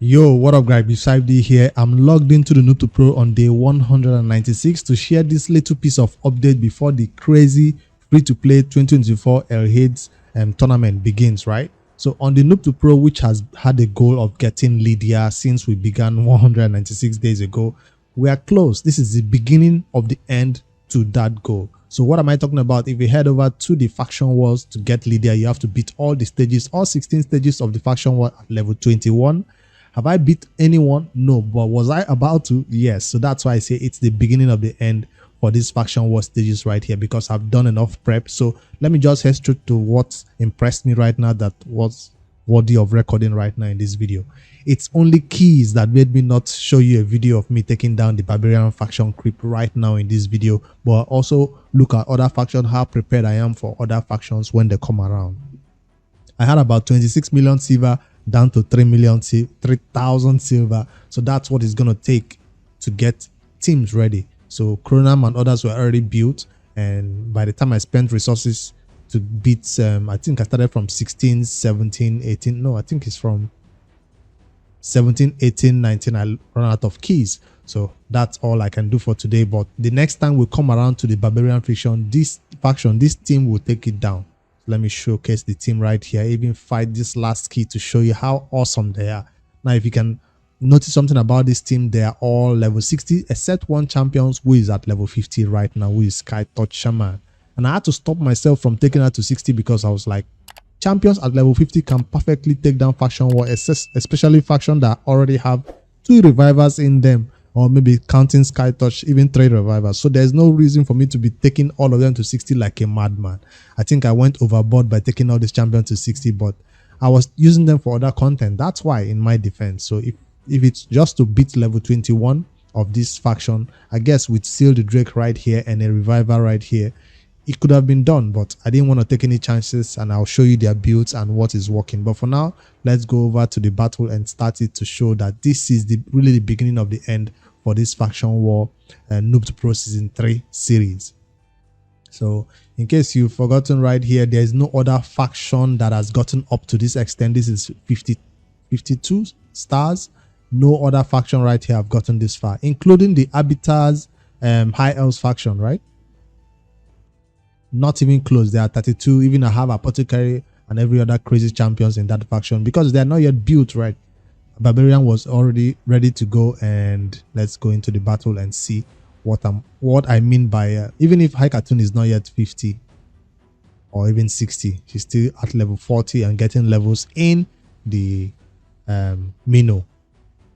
Yo, what up guys, B5D here. I'm logged into the Noob2Pro on day 196 to share this little piece of update before the crazy free-to-play 2024 Hades tournament begins, right? So on the Noob2Pro, which has had a goal of getting Lydia since we began 196 days ago, we are close. This is the beginning of the end to that goal. So what am I talking about? If you head over to the faction wars to get Lydia, you have to beat all the stages, all 16 stages of the faction war at level 21. Have I beat anyone? No. But was I about to? Yes. So that's why I say it's the beginning of the end for these faction war stages right here, because I've done enough prep. So let me just head straight to what impressed me right now, that was worthy of recording right now in this video. It's only keys that made me not show you a video of me taking down the Barbarian faction creep right now in this video, but also look at other factions, how prepared I am for other factions when they come around. I had about 26 million silver down to 3,000 silver. So that's what it's going to take to get teams ready. So Cronam and others were already built. And by the time I spent resources to beat, I think I started from 16, 17, 18. No, I think it's from 17, 18, 19. I run out of keys. So that's all I can do for today. But the next time we come around to the Barbarian faction, this team will take it down. Let me showcase the team right here. Even fight this last key to show you how awesome they are. Now, if you can notice something about this team, they are all level 60, except one champion who is at level 50 right now, who is Sky Touch Shaman. And I had to stop myself from taking her to 60 because I was like, champions at level 50 can perfectly take down faction war, especially faction that already have 2 revivers in them, or maybe counting Sky Touch, even 3 revivers. So there's no reason for me to be taking all of them to 60 like a madman. I think I went overboard by taking all these champions to 60, but I was using them for other content. That's why, in my defense. So if it's just to beat level 21 of this faction, I guess with Seal the Drake right here and a reviver right here, it could have been done, but I didn't want to take any chances, and I'll show you their builds and what is working. But for now, let's go over to the battle and start it to show that this is really the beginning of the end for this faction war Noob2Pro season 3 series. So in case you've forgotten right here, there is no other faction that has gotten up to this extent. This is 52 stars. No other faction right here have gotten this far, including the Arbiter's High Elves faction, right? Not even close. They are 32. Even I have Apothecary and every other crazy champions in that faction, because they are not yet built, right? Barbarian was already ready to go, and let's go into the battle and see what I mean by even if High Cartoon is not yet 50 or even 60, she's still at level 40 and getting levels in the Mino.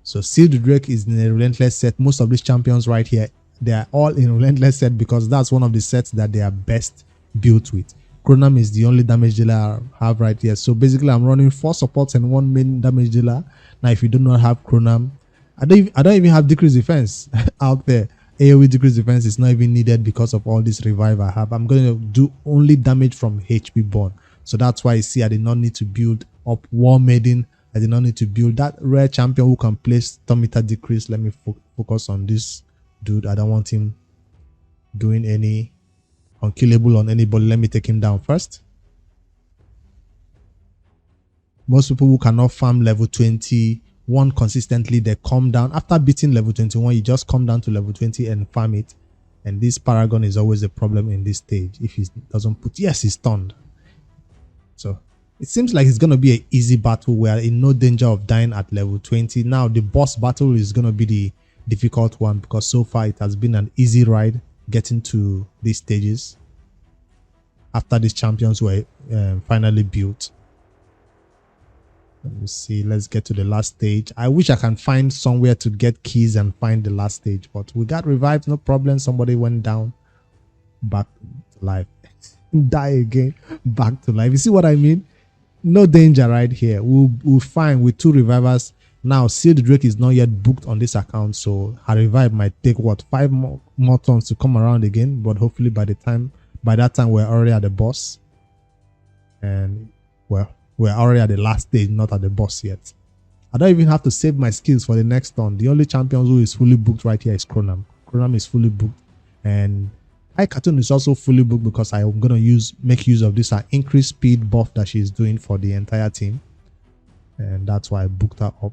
So Seal the Drake is in a relentless set. Most of these champions right here, they are all in relentless set because that's one of the sets that they are best built with. Cronam is the only damage dealer I have right here. So basically I'm running 4 supports and 1 main damage dealer. Now if you do not have Cronam, I don't even have decreased defense out there. AoE decreased defense is not even needed because of all this revive I have. I'm going to do only damage from HP burn. So that's why you see I did not need to build up War Maiden. I did not need to build that rare champion who can place storm meter decrease. Let me focus on this dude. I don't want him doing any unkillable on anybody. Let me take him down first. Most people who cannot farm level 21 consistently, they come down after beating level 21. You just come down to level 20 and farm it. And this Paragon is always a problem in this stage if he doesn't put. Yes, he's stunned. So it seems like it's going to be an easy battle. We are in no danger of dying at level 20. Now the boss battle is going to be the difficult one, because so far it has been an easy ride getting to these stages after these champions were finally built. Let me see. Let's get to the last stage. I wish I can find somewhere to get keys and find the last stage, but we got revived, no problem. Somebody went down, back to life. Die again, back to life. You see what I mean? No danger right here. We'll find with 2 revivers. Now Seal the Drake is not yet booked on this account, so her revive might take what, 5 more turns to come around again. But hopefully by that time we're already at the boss, and well, we're already at the last stage, not at the boss yet. I don't even have to save my skills for the next turn. The only champion who is fully booked right here is Cronam. Cronam is fully booked, and High Cartoon is also fully booked because I'm gonna make use of this increased speed buff that she's doing for the entire team. and that's why I booked her up.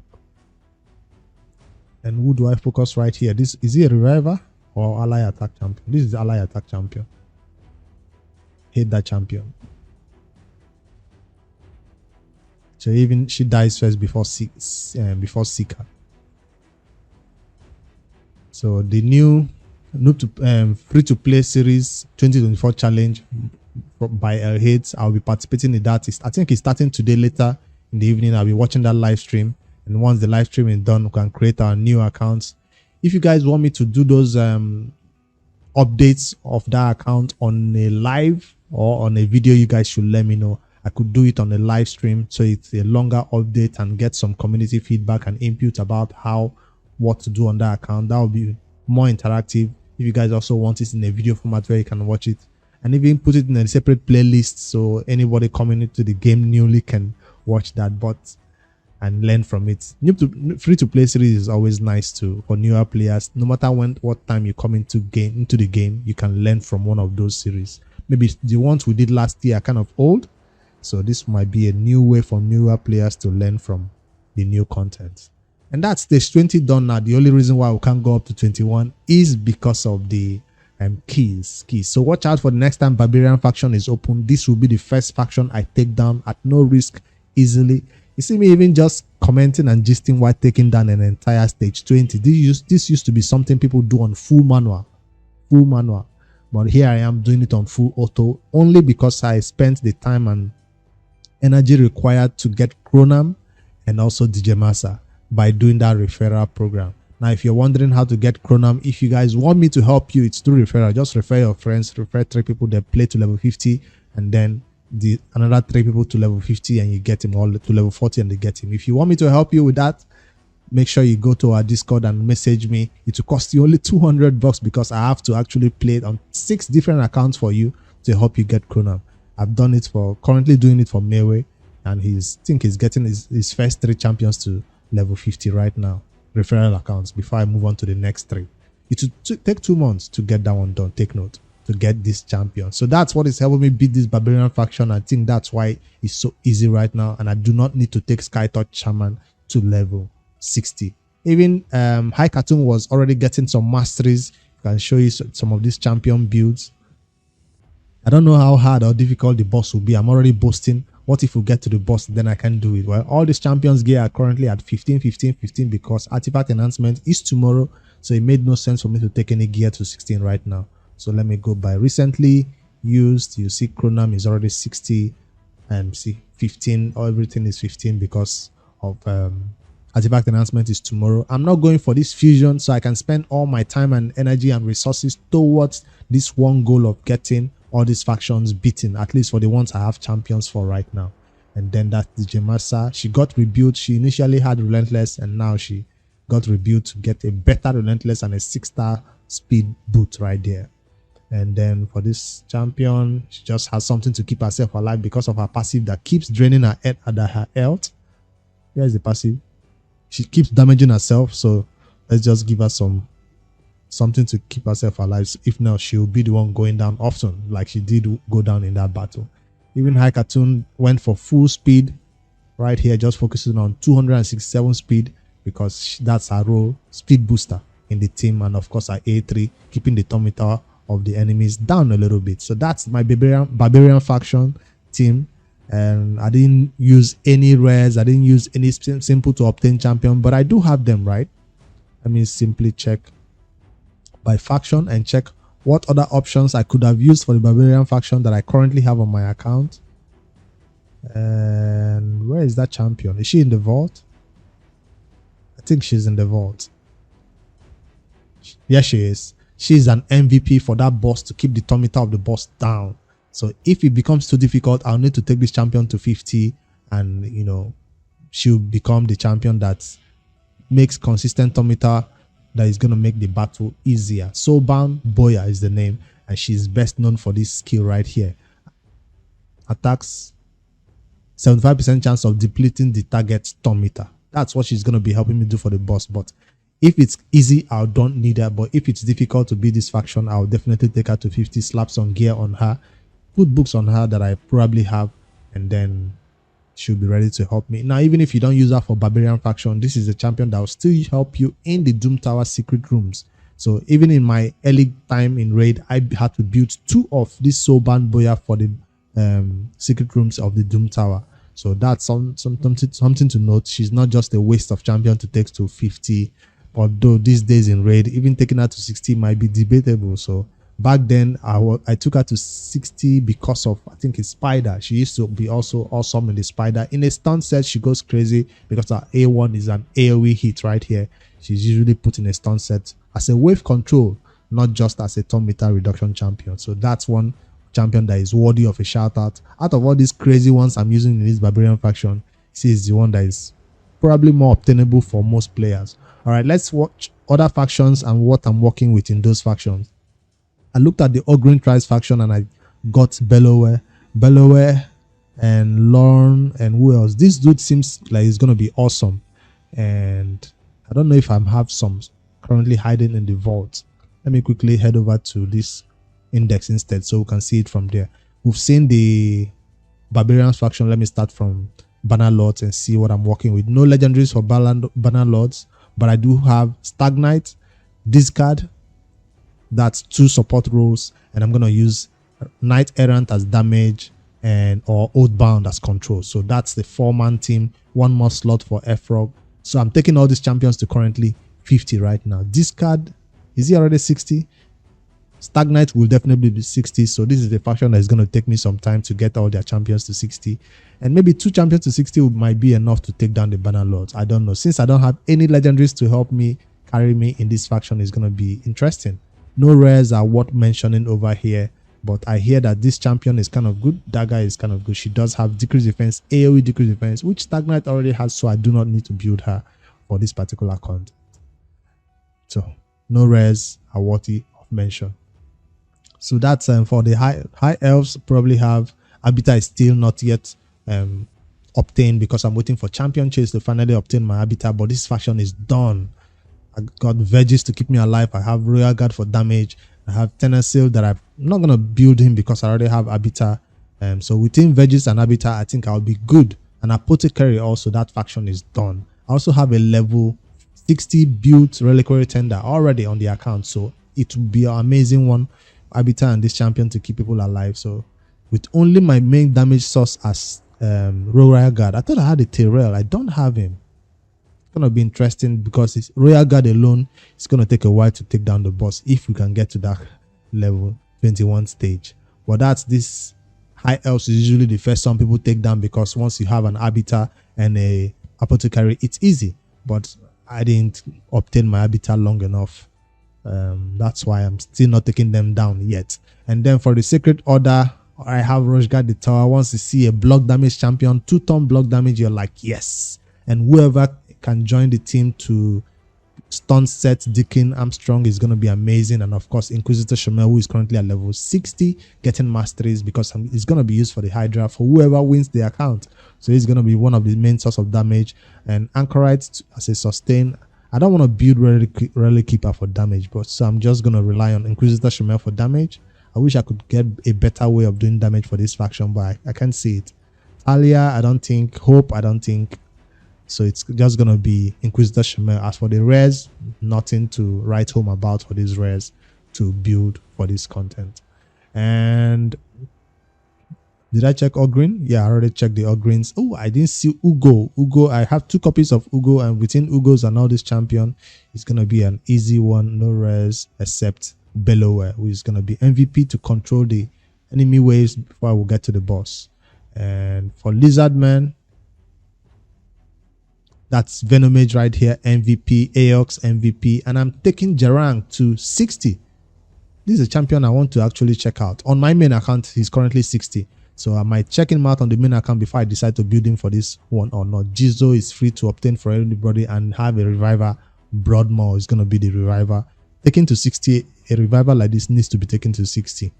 And who do I focus right here? This is he a reviver or ally attack champion? This is ally attack champion. Hate that champion. So even she dies first before Seeker. So the new free to play series 2024 challenge by Hades, I'll be participating in that. I think it's starting today. Later in the evening, I'll be watching that live stream. And once the live stream is done, we can create our new accounts. If you guys want me to do those updates of that account on a live or on a video, you guys should let me know. I could do it on a live stream, so it's a longer update and get some community feedback and input about what to do on that account. That will be more interactive. If you guys also want it in a video format where you can watch it, and even put it in a separate playlist so anybody coming into the game newly can watch that and learn from it. Free to play series is always nice for newer players. No matter what time you come into the game, you can learn from one of those series. Maybe the ones we did last year are kind of old, so this might be a new way for newer players to learn from the new content. And that's stage 20 done now. The only reason why we can't go up to 21 is because of the keys. So watch out for the next time Barbarian faction is open. This will be the first faction I take down at no risk, easily. You see me even just commenting and gisting while taking down an entire stage 20. This used to be something people do on full manual. But here I am doing it on full auto, only because I spent the time and energy required to get Chronam and also DJ Massa by doing that referral program. Now, if you're wondering how to get Chronam, if you guys want me to help you, it's through referral. Just refer your friends, refer 3 people that play to level 50, and then another 3 people to level 50, and you get him, all to level 40 and they get him. If you want me to help you with that, make sure you go to our Discord and message me. It will cost you only $200 because I have to actually play it on 6 different accounts for you to help you get Chronam. I've done it currently doing it for Mewe, and he's getting his first 3 champions to level 50 right now. Referral accounts before I move on to the next 3. It will take 2 months to get that one done. Take note, to get this champion. So that's what is helping me beat this Barbarian faction. I think that's why it's so easy right now, and I do not need to take Skytouch Shaman to level 60. Even High Cartoon was already getting some masteries. I can show you some of these champion builds. I don't know how hard or difficult the boss will be. I'm already boasting. What if we get to the boss, then I can do it? Well, all these champions gear are currently at 15, 15, 15 because artifact enhancement is tomorrow. So it made no sense for me to take any gear to 16 right now. So let me go by recently used. You see Chronam is already 60 and see 15. Everything is 15 because of artifact enhancement is tomorrow. I'm not going for this fusion, so I can spend all my time and energy and resources towards this one goal of getting all these factions beaten, at least for the ones I have champions for right now. And then that's DJ Massa. She got rebuilt. She initially had Relentless, and now she got rebuilt to get a better Relentless and a 6-star speed boot right there. And then for this champion, she just has something to keep herself alive because of her passive that keeps draining her health. Here's the passive. She keeps damaging herself, so let's just give her something to keep herself alive. If not, she'll be the one going down often, like she did go down in that battle. Even High Cartoon went for full speed right here, just focusing on 267 speed because that's her role, speed booster in the team, and of course our A3, keeping the thermometer of the enemies down a little bit. So that's my Barbarian faction team. And I didn't use any rares, I didn't use any simple to obtain champion, but I do have them, right? Let me simply check by faction and check what other options I could have used for the Barbarian faction that I currently have on my account. And where is that champion? Is she in the vault? I think she's in the vault. Yes, she is. She's an MVP for that boss to keep the thermometer of the boss down. So if it becomes too difficult, I'll need to take this champion to 50, and you know, she'll become the champion that makes consistent thermometer that is going to make the battle easier. Soulbound Boya is the name, and she's best known for this skill right here. Attacks 75% chance of depleting the target's thermometer. That's what she's going to be helping me do for the boss. But if it's easy, I don't need her. But if it's difficult to beat this faction, I'll definitely take her to 50, slap some gear on her, put books on her that I probably have, and then she'll be ready to help me. Now, even if you don't use her for Barbarian faction, this is a champion that will still help you in the Doom Tower secret rooms. So even in my early time in raid, I had to build 2 of this Soulbound Boya for the secret rooms of the Doom Tower. So that's something to note. She's not just a waste of champion to take to 50, although these days in raid, even taking her to 60 might be debatable. So back then, I took her to 60 because of, I think it's Spider. She used to be also awesome in the Spider. In a stun set, she goes crazy because her A1 is an AoE hit right here. She's usually put in a stun set as a wave control, not just as a turn meter reduction champion. So that's one champion that is worthy of a shout out. Out of all these crazy ones I'm using in this Barbarian faction, she is the one that is probably more obtainable for most players. All right, let's watch other factions and what I'm working with in those factions. I looked at the Ogryn Tribes faction and I got Bellower, and Lorne, and who else? This dude seems like he's gonna be awesome, and I don't know if I have some currently hiding in the vault. Let me quickly head over to this index instead so we can see it from there. We've seen the Barbarians faction. Let me start from Banner Lords and see what I'm working with. No legendaries for Banner Lords, but I do have Stagnite, Discard. That's 2 support roles, and I'm gonna use Knight Errant as damage and or Oathbound as control. So that's the 4-man team. 1 more slot for F-Frog. So I'm taking all these champions to currently 50 right now. Discard, is he already 60? Stagnite will definitely be 60. So this is the faction that is going to take me some time to get all their champions to 60. And maybe 2 champions to 60 might be enough to take down the Banner Lords. I don't know. Since I don't have any legendaries to help me carry me in this faction, is going to be interesting. No rares are worth mentioning over here. But I hear that this champion is kind of good. Dagger is kind of good. She does have decreased defense, AoE decreased defense, which Stagnite already has, so I do not need to build her for this particular content. So no rares are worthy of mention. So that's for the high elves. Probably have Abita is still not yet obtained because I'm waiting for Champion Chase to finally obtain my Abita, but this faction is done. I got Veggies to keep me alive. I have Royal Guard for damage. I have Tenasil that I'm not going to build him because I already have Abita. So within Veggies and Abita, I think I'll be good. And Apothecary also, that faction is done. I also have a level 60 built Reliquary Tender already on the account. So it will be an amazing one, Abita and this champion, to keep people alive. So with only my main damage source as Royal Guard, I thought I had a Tyrell. I don't have him. It's going to be interesting because it's Royal Guard alone. It's going to take a while to take down the boss if we can get to that level 21 stage. But that's this high elves is usually the first some people take down because once you have an Abita and a Apothecary, it's easy. But I didn't obtain my Abita long enough. That's why I'm still not taking them down yet. And then for the Sacred Order, I have Rushguard the Tower. Once you see a block damage champion, 2-turn block damage, you're like, yes. And whoever can join the team to stun set Deacon Armstrong is going to be amazing. And of course, Inquisitor Shomel, who is currently at level 60, getting masteries because it's going to be used for the Hydra for whoever wins the account. So he's going to be one of the main source of damage. And Anchorite as a sustain. I don't want to build Relic Keeper for damage, but so I'm just going to rely on Inquisitor Shomel for damage. I wish I could get a better way of doing damage for this faction, but I can't see it. Talia, I don't think. Hope, I don't think. So it's just going to be Inquisitor Shomel. As for the rares, nothing to write home about for these rares to build for this content. And did I check Ogryn? Yeah, I already checked the Ogryns. Oh, I didn't see Ugo. Ugo, I have 2 copies of Ugo, and within Ugos and all this champion, it's going to be an easy one. No rares except Bellower, who is going to be MVP to control the enemy waves before I will get to the boss. And for Lizardman, that's Venomage right here, MVP, Aox MVP, and I'm taking Jarang to 60. This is a champion I want to actually check out. On my main account, he's currently 60. So I might check him out on the main account before I decide to build him for this one or not. Jizo is free to obtain for everybody and have a reviver. Broadmoor is going to be the reviver. Taken to 60, a reviver like this needs to be taken to 60.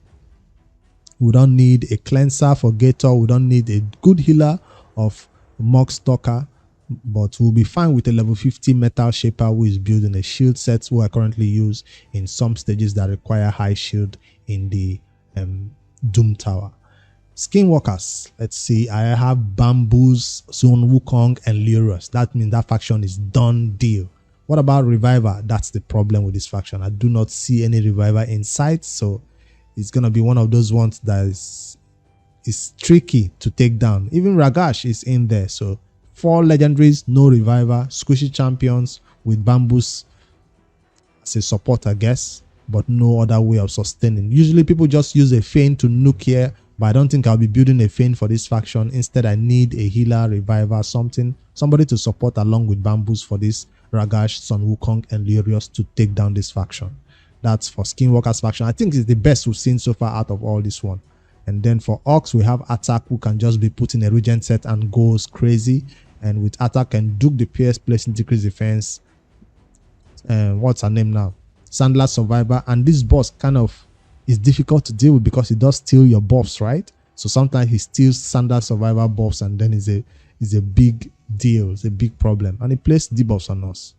We don't need a cleanser for Gator. We don't need a good healer of Mock Stalker. But we'll be fine with a level 50 Metal Shaper who is building a shield set who I currently use in some stages that require high shield in the Doom Tower. Skinwalkers, let's see. I have Bamboos, Sun Wukong, and Lurus. That means that faction is done deal. What about Reviver? That's the problem with this faction. I do not see any Reviver in sight, so it's gonna be one of those ones that is tricky to take down. Even Ragash is in there, so 4 legendaries, no Reviver, squishy champions with Bamboos as a support, I guess, but no other way of sustaining. Usually people just use a feint to nuke here, but I don't think I'll be building a feint for this faction. Instead, I need a healer, Reviver, somebody to support along with Bamboos for this Ragash, Sun Wukong, and Lurios to take down this faction. That's for Skinwalker's faction. I think it's the best we've seen so far out of all this one. And then for Ox, we have Attack, who can just be put in a Regent set and goes crazy. And with Attack and Duke the PS place increase defense. What's her name now? Sandler Survivor. And this boss kind of is difficult to deal with because he does steal your buffs, right? So sometimes he steals Sandler Survivor buffs, and then it's a big deal. It's a big problem. And he plays debuffs on us.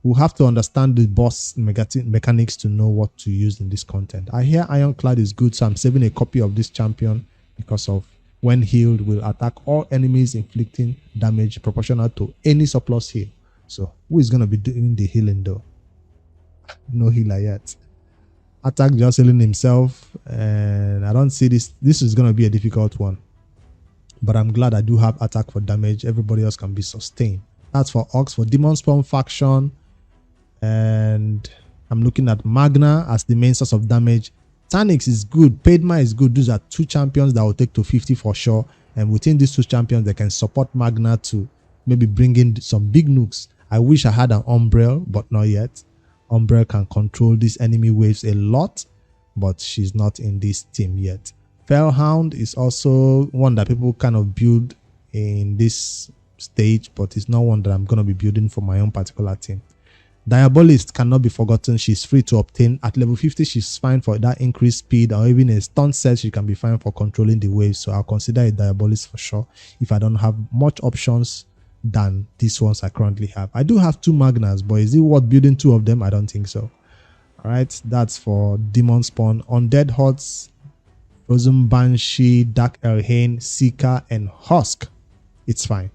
We'll have to understand the boss mechanics to know what to use in this content. I hear Ironclad is good, so I'm saving a copy of this champion because of when healed will attack all enemies, inflicting damage proportional to any surplus heal. So who is going to be doing the healing though? No healer yet. Attack just healing himself, and I don't see this. This is going to be a difficult one. But I'm glad I do have Attack for damage. Everybody else can be sustained. That's for Ox. For Demon Spawn faction, and I'm looking at Magna as the main source of damage. Tanix is good. Padma is good. Those are 2 champions that will take to 50 for sure. And within these 2 champions, they can support Magna to maybe bring in some big nukes. I wish I had an Umbrel, but not yet. Umbrel can control these enemy waves a lot, but she's not in this team yet. Fellhound is also one that people kind of build in this stage, but it's not one that I'm going to be building for my own particular team. Diabolist cannot be forgotten. She's free to obtain. At level 50, she's fine for that increased speed, or even a stun set, she can be fine for controlling the waves. So I'll consider a Diabolist for sure if I don't have much options than these ones I currently have. I do have 2 Magnas, but is it worth building 2 of them? I don't think so. Alright, that's for Demon Spawn. Undead Hordes, Frozen Banshee, Dark Elhane, Seeker, and Husk. It's fine.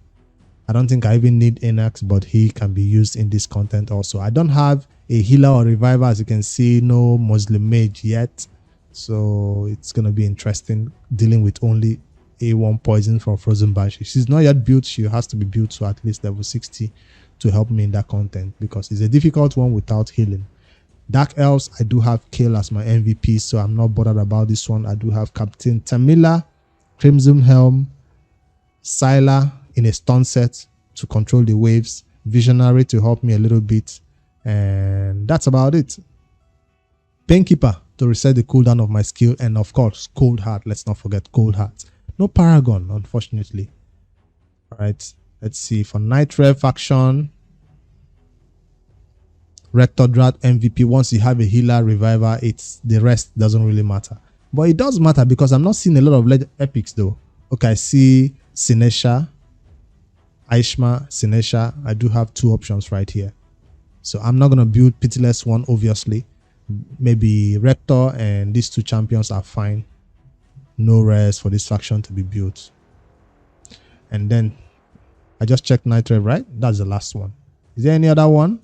I don't think I even need Enax, but he can be used in this content also. I don't have a healer or reviver, as you can see, no Muslim mage yet. So it's going to be interesting dealing with only A1 poison from Frozen Banshee. She's not yet built. She has to be built to at least level 60 to help me in that content, because it's a difficult one without healing. Dark Elves, I do have Kale as my MVP, so I'm not bothered about this one. I do have Captain Tamila, Crimson Helm, Syla in a stun set to control the waves, Visionary to help me a little bit, and that's about it. Painkeeper to reset the cooldown of my skill, and of course Cold Heart. Let's not forget Cold Heart. No Paragon, unfortunately. All right, let's see. For Night Rev faction, Rector Drat MVP. Once you have a healer, reviver, it's the rest doesn't really matter. But it does matter because I'm not seeing a lot of epics though. Okay, I see Sinesha, Aishma, Sinesha. I do have 2 options right here. So I'm not going to build Pitiless one, obviously. Maybe Rector and these 2 champions are fine. No rares for this faction to be built. And then I just checked Night Rev, right? That's the last one. Is there any other one?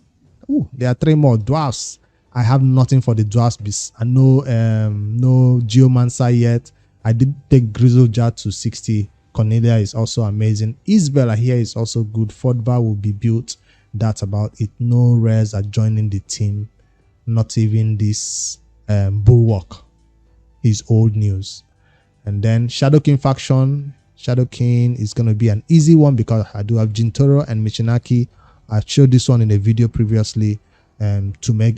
Oh, there are 3 more. Dwarfs. I have nothing for the Dwarfs. I know no Geomancer yet. I did take Grizzlejar to 60. Cornelia is also amazing. Isabel, I hear, is also good. Fordvar will be built. That's about it. No rares are joining the team. Not even this Bulwark. Is old news. And then Shadow King faction. Shadow King is going to be an easy one because I do have Jintoro and Michinaki. I showed this one in a video previously. To make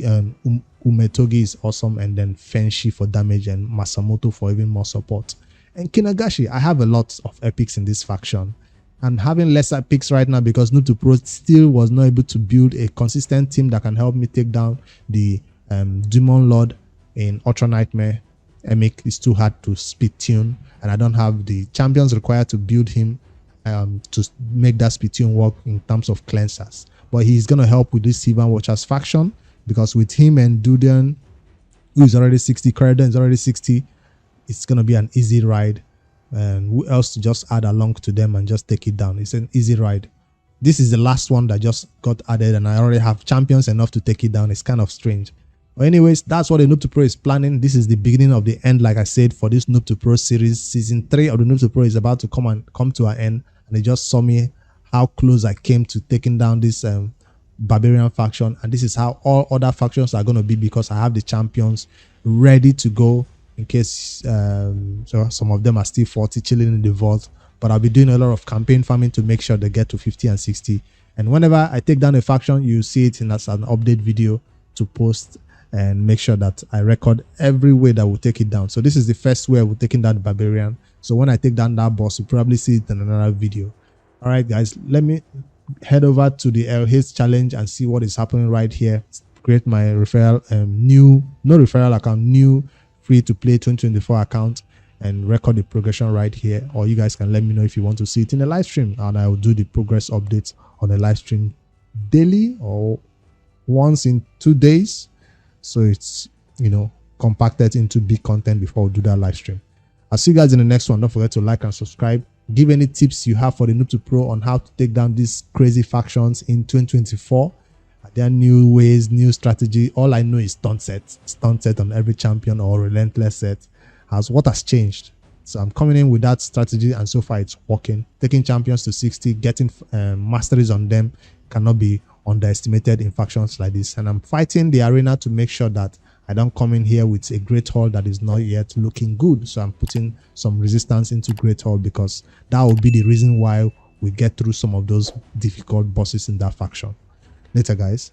Umetogi is awesome, and then Fenshi for damage, and Masamoto for even more support. And Kinagashi, I have a lot of epics in this faction. I'm having less epics right now because Noob2Pro still was not able to build a consistent team that can help me take down the Demon Lord in Ultra Nightmare. Emic is too hard to speed tune, and I don't have the champions required to build him to make that speed tune work in terms of cleansers. But he's going to help with this Sivan Watchers faction, because with him and Dudian, who is already 60, Corridon is already 60, it's going to be an easy ride and who else to just add along to them and just take it down. It's an easy ride. This is the last one that just got added, and I already have champions enough to take it down. It's kind of strange. But anyways, that's what the Noob2Pro is planning. This is the beginning of the end, like I said, for this Noob2Pro series. Season 3 of the Noob2Pro is about to come to an end, and they just saw me how close I came to taking down this Barbarian faction, and this is how all other factions are going to be, because I have the champions ready to go in case so some of them are still 40 chilling in the vault. But I'll be doing a lot of campaign farming to make sure they get to 50 and 60. And whenever I take down a faction, you see it as an update video to post, and make sure that I record every way that will take it down. So this is the first way we're taking down the Barbarian. So when I take down that boss, you'll probably see it in another video. All right, guys, let me head over to the LH challenge and see what is happening right here. Create my referral, new free to play 2024 account, and record the progression right here. Or you guys can let me know if you want to see it in a live stream, and I will do the progress updates on the live stream daily or once in 2 days, so it's, you know, compacted into big content before we do that live stream. I'll see you guys in the next one. Don't forget to like and subscribe. Give any tips you have for the Noob2Pro on how to take down these crazy factions in 2024. Are there new ways, new strategy? All I know is stunt set on every champion, or relentless set. What has changed? So I'm coming in with that strategy, and so far it's working. Taking champions to 60, getting masteries on them cannot be underestimated in factions like this. And I'm fighting the arena to make sure that I don't come in here with a great haul that is not yet looking good. So I'm putting some resistance into great haul, because that will be the reason why we get through some of those difficult bosses in that faction. Later, guys.